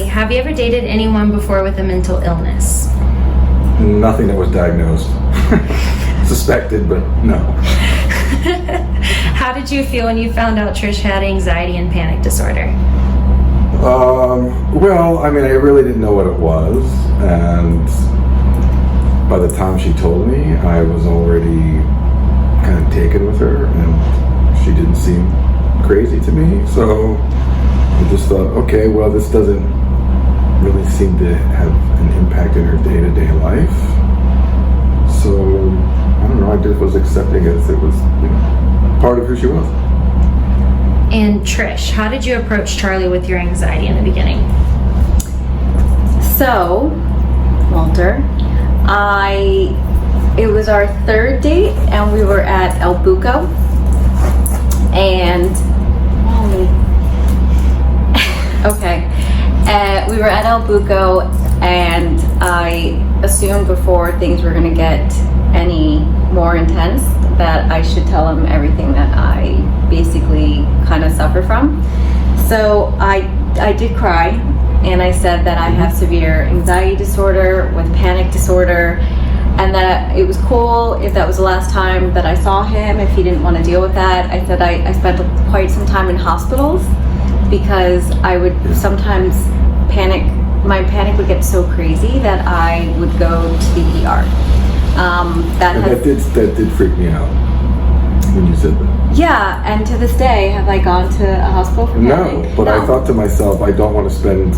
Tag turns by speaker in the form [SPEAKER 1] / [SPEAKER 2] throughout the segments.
[SPEAKER 1] have you ever dated anyone before with a mental illness?
[SPEAKER 2] Nothing that was diagnosed. Suspected, but no.
[SPEAKER 1] How did you feel when you found out Trish had anxiety and panic disorder?
[SPEAKER 2] Well, I mean, I really didn't know what it was, and by the time she told me, I was already kind of taken with her, and she didn't seem crazy to me, so I just thought, okay, well, this doesn't really seem to have an impact in her day-to-day life, so I don't know, I just was accepting it as it was, part of who she was.
[SPEAKER 1] And Trish, how did you approach Charlie with your anxiety in the beginning?
[SPEAKER 3] So, Walter, it was our third date, and we were at El Buco, and we were at El Buco, and I assumed before things were going to get any more intense that I should tell him everything that I basically kind of suffer from. So I did cry, and I said that I have severe anxiety disorder with panic disorder, and that it was cool if that was the last time that I saw him, if he didn't want to deal with that. I said I spent quite some time in hospitals because I would sometimes panic. My panic would get so crazy that I would go to the ER.
[SPEAKER 2] That did freak me out when you said that.
[SPEAKER 3] Yeah, and to this day, have I gone to a hospital for panic?
[SPEAKER 2] No, but I thought to myself, I don't want to spend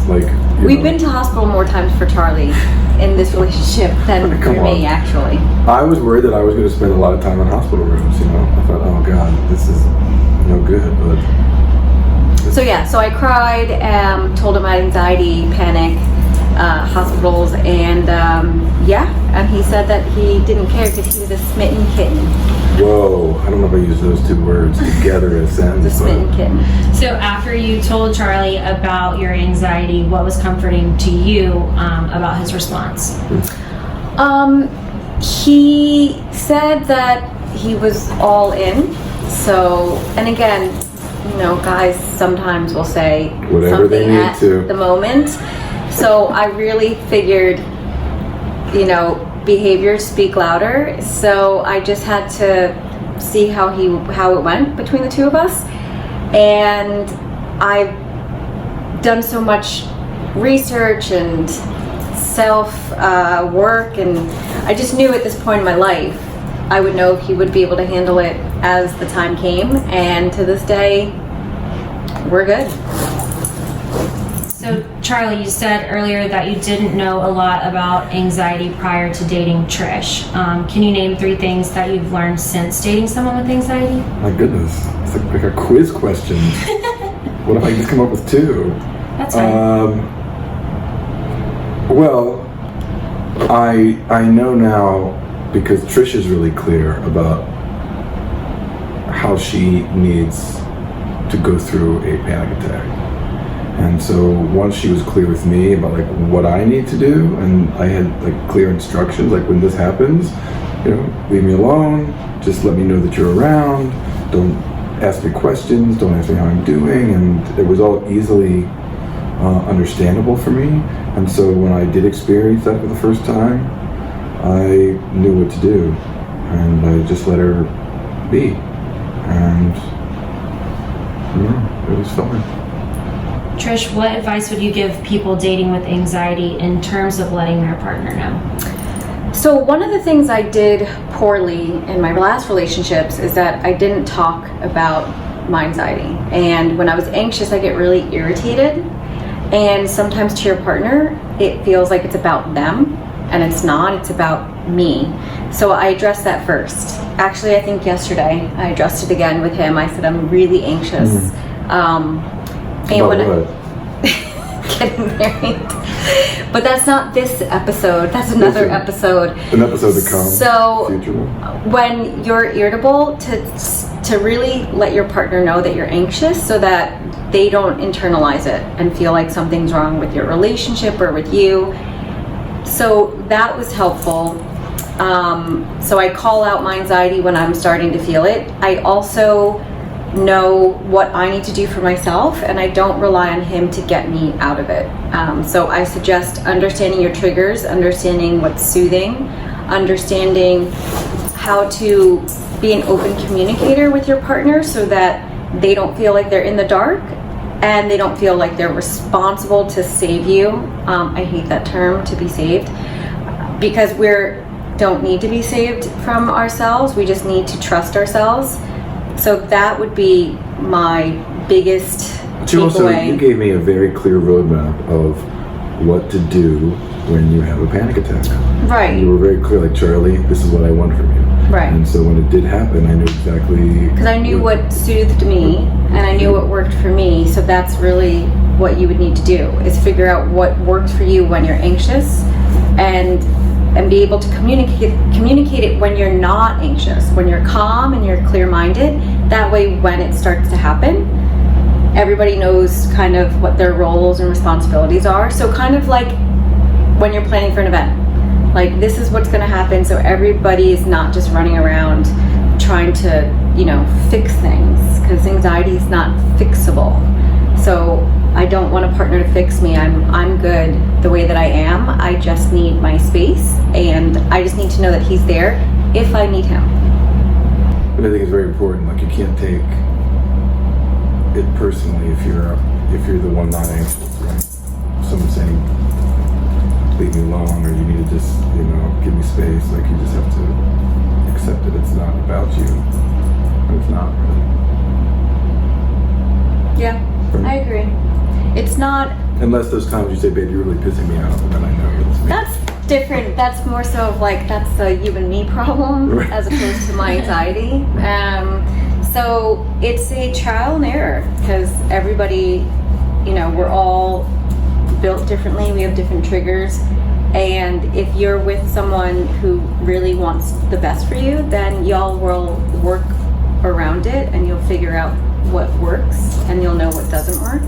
[SPEAKER 3] We've been to hospital more times for Charlie in this relationship than for me, actually.
[SPEAKER 2] I was worried that I was going to spend a lot of time in hospital rooms, I thought, oh God, this is no good, but...
[SPEAKER 3] So I cried, told him I had anxiety, panic, hospitals, and and he said that he didn't care because he was a smitten kitten.
[SPEAKER 2] Whoa, I don't know if I use those two words together in a sentence.
[SPEAKER 3] The smitten kitten.
[SPEAKER 1] So after you told Charlie about your anxiety, what was comforting to you about his response?
[SPEAKER 3] He said that he was all in. So, and again, guys sometimes will say
[SPEAKER 2] whatever they
[SPEAKER 3] something
[SPEAKER 2] need
[SPEAKER 3] at
[SPEAKER 2] to
[SPEAKER 3] the moment. So I really figured, behaviors speak louder. So I just had to see how it went between the two of us. And I've done so much research and self work, and I just knew at this point in my life I would know if he would be able to handle it as the time came, and to this day we're good.
[SPEAKER 1] So Charlie, you said earlier that you didn't know a lot about anxiety prior to dating Trish. Can you name 3 things that you've learned since dating someone with anxiety?
[SPEAKER 2] My goodness, it's like a quiz question. What if I just come up with 2?
[SPEAKER 1] That's fine.
[SPEAKER 2] Well, I know now, because Trish is really clear about how she needs to go through a panic attack. And so once she was clear with me about what I need to do, and I had clear instructions, when this happens, leave me alone, just let me know that you're around, don't ask me questions, don't ask me how I'm doing, and it was all easily understandable for me. And so when I did experience that for the first time, I knew what to do, and I just let her be, and it was fine.
[SPEAKER 1] Trish, what advice would you give people dating with anxiety in terms of letting their partner know?
[SPEAKER 3] So one of the things I did poorly in my last relationships is that I didn't talk about my anxiety, and when I was anxious I get really irritated, and sometimes to your partner it feels like it's about them, and it's not, it's about me. So I addressed that first. Actually, I think yesterday I addressed it again with him. I said I'm really anxious. And when getting married. But that's not this episode. That's another episode.
[SPEAKER 2] An episode to come.
[SPEAKER 3] So
[SPEAKER 2] future one.
[SPEAKER 3] When you're irritable, to really let your partner know that you're anxious, so that they don't internalize it and feel like something's wrong with your relationship or with you. So that was helpful. So I call out my anxiety when I'm starting to feel it. I also know what I need to do for myself, and I don't rely on him to get me out of it. So I suggest understanding your triggers, understanding what's soothing, understanding how to be an open communicator with your partner so that they don't feel like they're in the dark and they don't feel like they're responsible to save you. I hate that term, to be saved, because we don't need to be saved from ourselves. We just need to trust ourselves. So that would be my biggest takeaway.
[SPEAKER 2] You gave me a very clear roadmap of what to do when you have a panic attack.
[SPEAKER 3] Right.
[SPEAKER 2] You were very clear, like, Charlie, this is what I want from you.
[SPEAKER 3] Right.
[SPEAKER 2] And so when it did happen, I knew exactly.
[SPEAKER 3] Because I knew what soothed me, and I knew what worked for me. So that's really what you would need to do, is figure out what works for you when you're anxious, and be able to communicate it when you're not anxious, when you're calm and you're clear-minded. That way, when it starts to happen, everybody knows kind of what their roles and responsibilities are. So kind of like when you're planning for an event, like, this is what's going to happen, so everybody is not just running around trying to, fix things, because anxiety is not fixable. So I don't want a partner to fix me. I'm good the way that I am. I just need my space, and I just need to know that he's there if I need him.
[SPEAKER 2] But I think it's very important. Like, you can't take it personally if you're the one not anxious, right? Someone saying, leave me alone, or you need to just, give me space. Like, you just have to accept that it's not about you. And it's not really.
[SPEAKER 3] Yeah, I agree. It's not.
[SPEAKER 2] Unless those times you say, babe, you're really pissing me out, and then I know you're listening.
[SPEAKER 3] That's different. That's more so of like, that's a you and me problem,
[SPEAKER 2] Right.
[SPEAKER 3] as opposed to my anxiety. So it's a trial and error, because everybody, we're all built differently. We have different triggers. And if you're with someone who really wants the best for you, then y'all will work around it, and you'll figure out what works, and you'll know what doesn't work.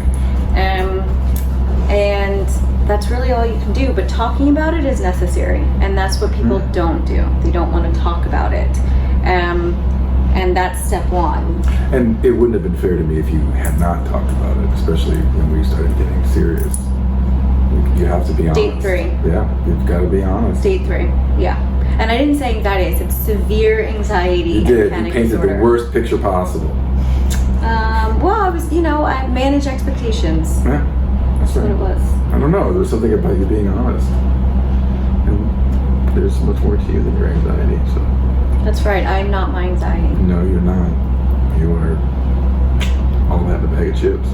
[SPEAKER 3] And that's really all you can do. But talking about it is necessary, and that's what people don't do. They don't want to talk about it. And that's step one.
[SPEAKER 2] And it wouldn't have been fair to me if you had not talked about it, especially when we started getting serious. You have to be honest.
[SPEAKER 3] Date 3.
[SPEAKER 2] Yeah, you've got to be honest.
[SPEAKER 3] Date 3, yeah. And I didn't say anxiety, I said severe anxiety
[SPEAKER 2] You
[SPEAKER 3] and
[SPEAKER 2] did.
[SPEAKER 3] panic
[SPEAKER 2] You painted
[SPEAKER 3] disorder.
[SPEAKER 2] the worst picture possible.
[SPEAKER 3] Well, I was, I manage expectations.
[SPEAKER 2] Yeah,
[SPEAKER 3] That's what it was.
[SPEAKER 2] I don't know. There's something about you being honest. And there's much more to you than your anxiety. So.
[SPEAKER 3] That's right, I'm not my anxiety.
[SPEAKER 2] No, you're not. You are all that in a bag of chips.